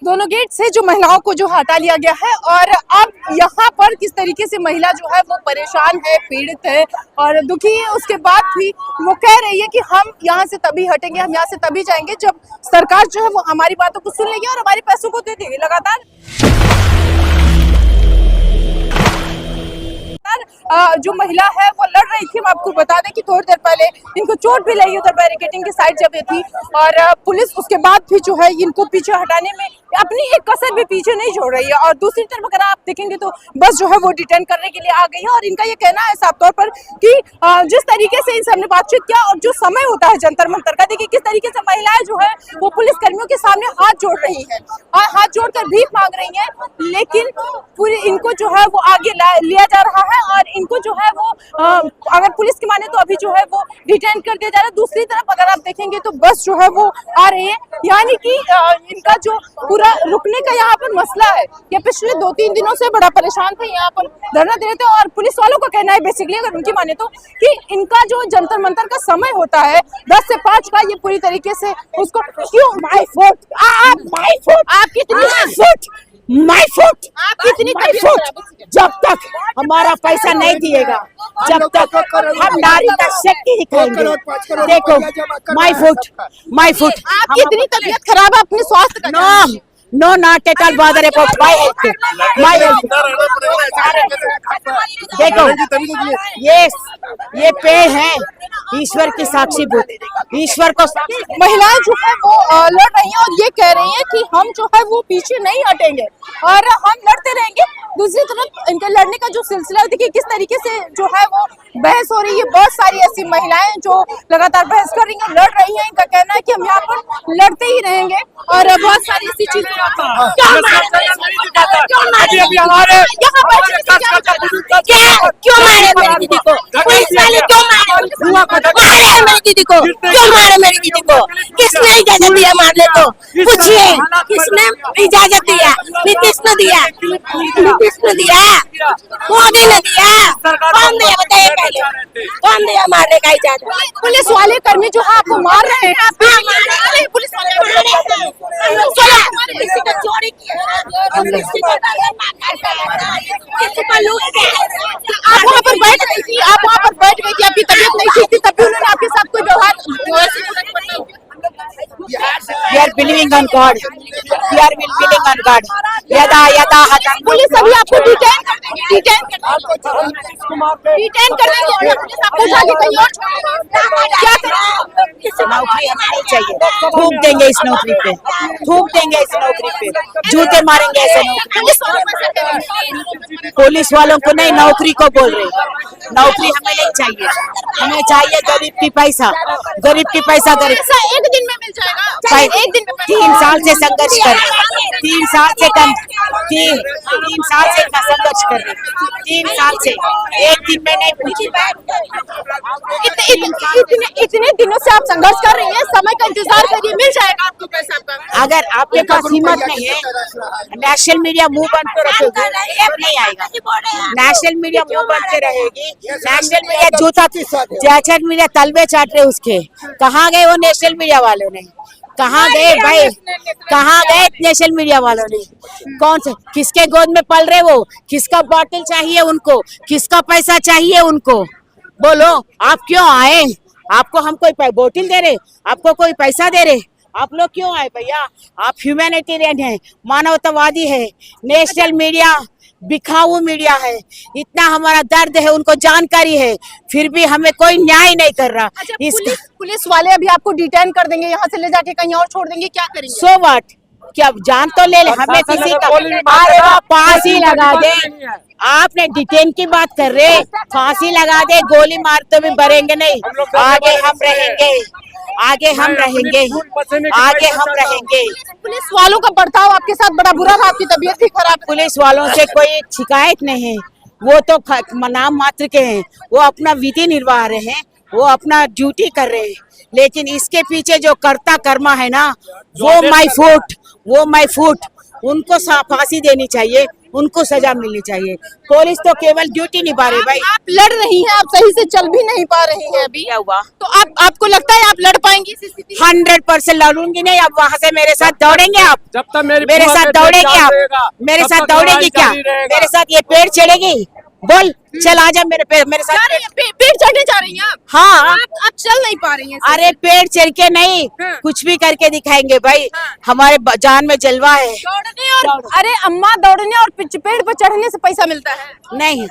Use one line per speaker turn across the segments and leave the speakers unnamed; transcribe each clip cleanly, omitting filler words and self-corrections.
दोनों गेट से जो महिलाओं को जो हटा लिया गया है और अब यहाँ पर किस तरीके से महिला जो है वो परेशान है, पीड़ित है और दुखी है। उसके बाद भी वो कह रही है कि हम यहाँ से तभी हटेंगे, हम यहाँ से तभी जाएंगे जब सरकार जो है वो हमारी बातों को सुन लेगी और हमारे पैसों को दे देगी। लगातार जो महिला है वो लड़ रही थी। हम आपको बता दें कि थोड़ी देर पहले इनको चोट भी लगी उधर बैरिकेडिंग की साइड जब ये थी और पुलिस उसके बाद भी जो है इनको पीछे हटाने में अपनी एक कसर भी पीछे नहीं छोड़ रही है। और दूसरी तरफ अगर आप देखेंगे तो बस जो है वो डिटेन करने के लिए आ गई है और इनका ये कहना है साफ तौर पर कि जिस तरीके से इनसे हमने बातचीत किया और जो समय होता है जंतर मंतर का, देखिए किस तरीके से महिलाएं जो है वो पुलिस कर्मियों के सामने हाथ जोड़ रही है और हाथ जोड़कर भीख मांग रही है, लेकिन पूरी इनको जो है वो आगे लिया जा रहा है और इनको जो है वो अगर पुलिस की माने तो अभी जो है वो डिटेन कर दिया जा रहा है। दूसरी तरफ अगर आप देखेंगे तो बस जो है वो आ रही है, यानी कि इनका जो पूरा रुकने का यहाँ पर मसला है, ये पिछले 2-3 दिनों से बड़ा परेशान थे, यहाँ पर धरना दे रहे थे और पुलिस वालों का कहना है बेसिकली अगर उनकी माने तो कि इनका जो जंतर मंतर का समय होता है 10 से 5 का, ये पूरी तरीके से उसको क्यों माय फुट आप कितनी
जब तक हमारा पैसा नहीं दिएगा, जब तक हम नारी का शक्ति दिखाएंगे। देखो माय फुट
आपकी इतनी तबीयत खराब है, अपने स्वास्थ्य का
No, not at all bother about my health. My health. देखो, ये पेड़ है ईश्वर की साक्षी भूत, ईश्वर को
महिलाएं जो है वो लड़ रही हैं और ये कह रही हैं कि हम जो है वो पीछे नहीं हटेंगे और हम लड़ते रहेंगे। दूसरी तरफ इनके लड़ने का जो सिलसिला है, देखिए किस तरीके से जो है वो बहस हो रही है। बहुत सारी ऐसी महिलाएं जो लगातार बहस कर रही हैं, लड़ रही हैं। इनका कहना है कि हम यहाँ पर लड़ते ही रहेंगे और बहुत सारी ऐसी चीजें
क्यों मारे मेरी दीदी को, पुलिस वाले क्यों मारे मेरी दीदी को, क्यों मारे मेरी दीदी को, किसने इजाजत दिया मारने को, पूछिए किसने इजाजत दिया? नीतीश ने दिया, मोदी ने दिया, कौन दिया बताइए पहले, कौन दिया मारने का इजाजत?
पुलिस वाले कर्मी जो है आपको मार रहे हैं,
पुलिस वाले किसी का चोरी किया, किसी का लूट किया।
आप वहाँ पर बैठ गई थी, आपकी तबीयत नहीं ठीक थी, तभी उन्होंने आपके साथ कोई व्यवहार।
We are believing on God. We are believing on God. यदा
पुलिस अभी आपको डिटेन कर देगी, डिटेन कर देगी और पुलिस आपको जाके कहीं और क्या करें?
नौकरी हमें नहीं चाहिए, थूक देंगे इस नौकरी पे, जूते मारेंगे ऐसे नौकरी। पुलिस वालों को नहीं, नौकरी को बोल रहे, नौकरी हमें नहीं चाहिए, हमें चाहिए गरीब की पैसा गरीब
एक दिन में मिल जाएगा, एक दिन में
3 साल से संघर्ष कर रहे, 3 साल से संघर्ष कर रहे, 3 साल से एक दिन में नहीं पूछी।
इतने दिनों से आप संघर्ष कर रही हैं, समय का इंतजार करिए, मिल जाएगा आपको पैसा।
अगर आपके पास हिम्मत नहीं है, नेशनल मीडिया मुंह बंद कर रखेगी, नहीं आएगा। नेशनल मीडिया मुंह बंद के रहेगी, नेशनल मीडिया जूता नेशनल मीडिया तलबे चाट रहे उसके। कहाँ गए वो नेशनल मीडिया वालों ने, कहाँ गए भाई, कहाँ गए नेशनल मीडिया वालों ने? कौन से किसके गोद में पल रहे वो? किसका बॉटल चाहिए उनको, किसका पैसा चाहिए उनको? बोलो आप क्यों आए? आपको हम कोई बोतल दे रहे, आपको कोई पैसा दे रहे? आप लोग क्यों आए भैया? आप ह्यूमैनिटेरियन है, मानवतावादी है। नेशनल मीडिया बिखाऊ मीडिया है, इतना हमारा दर्द है, उनको जानकारी है, फिर भी हमें कोई न्याय नहीं कर रहा।
अच्छा, पुलिस वाले अभी आपको डिटेन कर देंगे, यहाँ से ले जाके कहीं और छोड़ देंगे, क्या करेंगे?
सो व्हाट, क्या जान तो ले हमें किसी का फांसी लगा दे। आपने डिटेन की बात कर रहे, फांसी लगा दे, गोली मार तो भी मरेंगे नहीं, आगे हम रहेंगे।
पुलिस वालों का बर्ताव आपके साथ बड़ा बुरा था, आपकी तबीयत भी खराब।
पुलिस वालों से कोई शिकायत नहीं है, वो तो नाम मात्र के हैं, वो अपना विधि निर्वाह रहे हैं, वो अपना ड्यूटी कर रहे हैं, लेकिन इसके पीछे जो कर्ता कर्मा है ना, वो माय फुट उनको फांसी देनी चाहिए, उनको सजा मिलनी चाहिए। पुलिस तो केवल ड्यूटी निभा रही भाई।
आप लड़ रही हैं, आप सही से चल भी नहीं पा रही हैं अभी,
क्या हुआ?
तो आपको लगता है आप लड़ पाएंगी इस स्थिति में?
100% लड़ूंगी नहीं। अब वहाँ से मेरे साथ दौड़ेंगे आप?
जब तक
मेरे साथ दौड़ेगी आप? मेरे साथ दौड़ेगी क्या? मेरे साथ ये पेड़ चढ़ेगी? बोल, चल आजा मेरे
जा
साथ।
रही हैं, पेड़ चढ़ने जा रही हैं आप?
हाँ,
आप चल नहीं पा रही हैं।
अरे पेड़ चढ़ के नहीं,
हाँ।
कुछ भी करके दिखाएंगे भाई।
हाँ।
हमारे जान में जलवा है।
दौड़ने और अरे अम्मा, दौड़ने और पेड़ पर चढ़ने से पैसा मिलता है?
नहीं,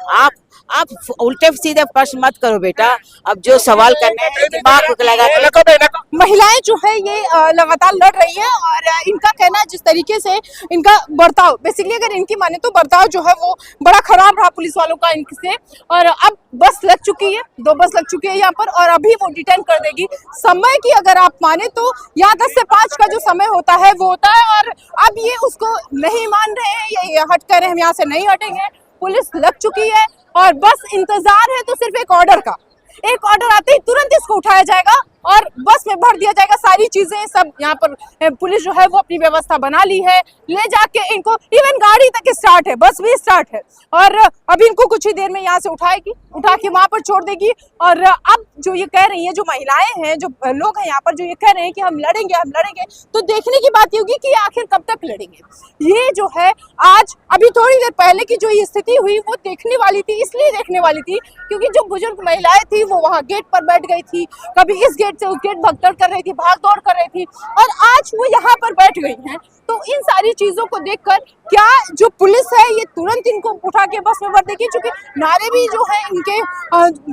आप उल्टे सीधे प्रश्न मत करो बेटा। अब जो सवाल करने हैं दिमाग को लगा के।
महिलाएं जो है ये लगातार लड़ रही है और इनका कहना है जिस तरीके से इनका बर्ताव, बेसिकली अगर इनकी माने तो बर्ताव जो है वो बड़ा खराब रहा पुलिस वालों का इनसे। और अब बस लग चुकी है, 2 बस लग चुकी है यहाँ पर और अभी वो डिटेन कर देगी। समय की अगर आप माने तो यहाँ 10 से 5 का जो समय होता है वो होता है और अब ये उसको नहीं मान रहे हैं, ये हट कर रहे हैं, हम यहाँ से नहीं हटेंगे। पुलिस लग चुकी है और बस इंतजार है तो सिर्फ एक ऑर्डर का। एक ऑर्डर आते ही तुरंत इसको उठाया जाएगा और बस में भर दिया जाएगा। सारी चीजें सब यहाँ पर पुलिस जो है वो अपनी व्यवस्था बना ली है, ले जाके इनको इवन गाड़ी तक स्टार्ट है, बस भी स्टार्ट है और अभी इनको कुछ ही देर में यहाँ से उठाएगी, उठा के वहां पर छोड़ देगी। और अब जो ये कह रही है, जो महिलाएं हैं, जो लोग हैं यहाँ पर, जो ये कह रहे हैं कि हम लड़ेंगे, तो देखने की बात ये होगी कि आखिर कब तक लड़ेंगे। ये जो है आज अभी थोड़ी देर पहले की जो ये स्थिति हुई वो देखने वाली थी, इसलिए देखने वाली थी क्योंकि जो बुजुर्ग महिलाएं थी वो वहाँ गेट पर बैठ गई थी, कभी इस गेट से उस गेट भगदड़ कर रही थी, भाग दौड़ कर रही थी और आज वो यहाँ पर बैठ गई हैं। तो इन सारी चीजों को देखकर क्या जो पुलिस है ये तुरंत इनको उठा के बस में भर देगी, क्योंकि नारे भी जो है इनके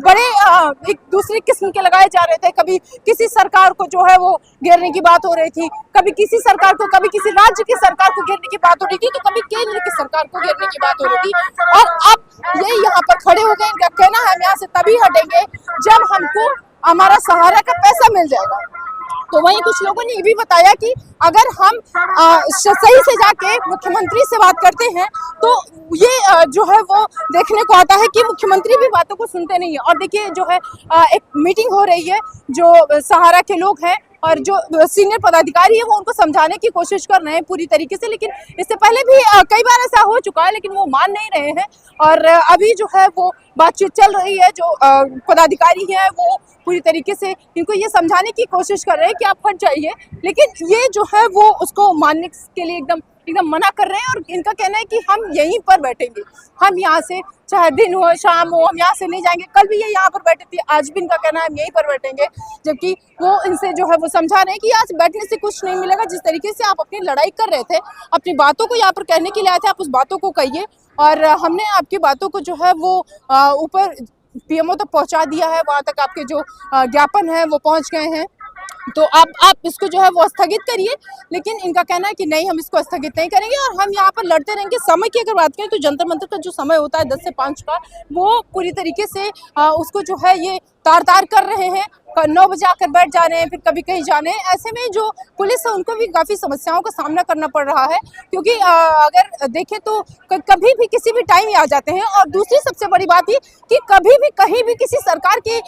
बड़े एक दूसरे किस्म के लगाए जा रहे थे। कभी किसी सरकार को जो है वो घेरने की बात हो रही थी, कभी किसी सरकार को, कभी किसी राज्य की सरकार को घेरने की बात हो रही थी, तो कभी केंद्र की सरकार को घेरने की बात हो रही थी। और अब ये यहाँ पर खड़े हो गए। इनका कहना है हम यहाँ से तभी हटेंगे जब हमको हमारा सहारा का पैसा मिल जाएगा। तो वहीं कुछ लोगों ने ये भी बताया कि अगर हम सही से जाके मुख्यमंत्री से बात करते हैं तो ये जो है वो देखने को आता है कि मुख्यमंत्री भी बातों को सुनते नहीं है। और देखिए जो है एक मीटिंग हो रही है, जो सहारा के लोग हैं और जो सीनियर पदाधिकारी है वो उनको समझाने की कोशिश कर रहे हैं पूरी तरीके से, लेकिन इससे पहले भी कई बार ऐसा हो चुका है लेकिन वो मान नहीं रहे हैं। और अभी जो है वो बातचीत चल रही है, जो पदाधिकारी हैं वो पूरी तरीके से इनको ये समझाने की कोशिश कर रहे हैं कि आप हट जाइए, लेकिन ये जो है वो उसको मानने के लिए एकदम मना कर रहे हैं। और इनका कहना है कि हम यहीं पर बैठेंगे, हम यहाँ से चाहे दिन हो शाम हो हम यहाँ से नहीं जाएंगे। कल भी ये यहाँ पर बैठे थे, आज भी इनका कहना है हम यहीं पर बैठेंगे, जबकि वो इनसे जो है वो समझा रहे हैं कि आज बैठने से कुछ नहीं मिलेगा। जिस तरीके से आप अपनी लड़ाई कर रहे थे, अपनी बातों को यहाँ पर कहने के लिए आए थे, आप उस बातों को कहिए और हमने आपकी बातों को जो है वो ऊपर पीएमओ तक पहुँचा दिया है, वहाँ तक आपके जो ज्ञापन है वो पहुँच गए हैं। तो आप इसको जो है वो स्थगित करिए, लेकिन इनका कहना है कि नहीं हम इसको स्थगित नहीं करेंगे और हम यहाँ पर लड़ते रहेंगे। समय की अगर बात करें तो जंतर मंतर का जो समय होता है 10 से 5 का, वो पूरी तरीके से उसको जो है ये तार कर रहे हैं। 9 बजे आकर बैठ जा रहे हैं, फिर कभी कहीं जाने हैं। ऐसे में जो पुलिस है उनको भी काफ़ी समस्याओं का सामना करना पड़ रहा है, क्योंकि अगर देखें तो कभी भी किसी भी टाइम आ जाते हैं। और दूसरी सबसे बड़ी बात ये कि कभी भी कहीं भी किसी सरकार के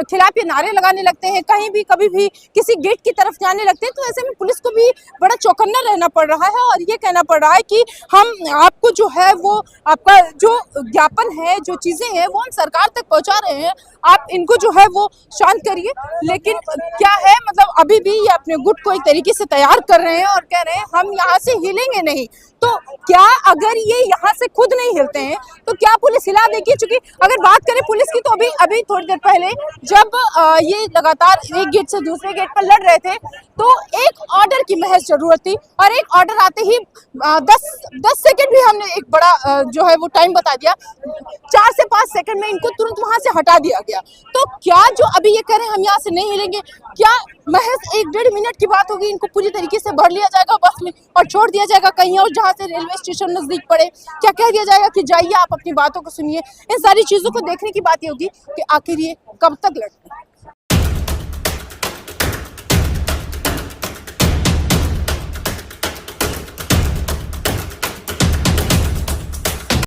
खिलाफ ये नारे लगाने लगते हैं, कहीं भी कभी भी किसी गेट की तरफ जाने लगते हैं। तो ऐसे में पुलिस को भी बड़ा चौकन्ना रहना पड़ रहा है और ये कहना पड़ रहा है कि हम आपको जो है वो आपका जो ज्ञापन है, जो चीज़ें हैं वो हम सरकार तक पहुँचा रहे हैं, आप इनको जो है वो शांत करिए। लेकिन क्या है, मतलब अभी भी ये अपने गुट को एक तरीके से तैयार कर रहे हैं और कह रहे हैं हम यहाँ से हिलेंगे नहीं। तो क्या अगर ये यहाँ से खुद नहीं हिलते हैं तो क्या पुलिस हिला देगी? क्योंकि अगर बात करें पुलिस की तो अभी थोड़ी देर पहले जब ये लगातार एक गेट से दूसरे गेट पर लड़ रहे थे तो एक ऑर्डर की महज जरूरत थी और एक ऑर्डर आते ही 10 सेकंड भी हमने एक बड़ा जो है वो टाइम बता दिया, 4 से 5 सेकंड में इनको तुरंत वहां से हटा दिया गया। तो क्या जो अभी ये कह रहे हैं हम यहाँ से नहीं हिलेंगे, क्या महज 1-1.5 मिनट की बात होगी, इनको पूरी तरीके से भर लिया जाएगा बस में और छोड़ दिया जाएगा कहीं और जहाँ से रेलवे स्टेशन नजदीक पड़े? क्या कह दिया जाएगा कि जाइए आप अपनी बातों को सुनिए? इन सारी चीजों को देखने की बात ये होगी कि आखिर ये कब तक लड़ते हैं।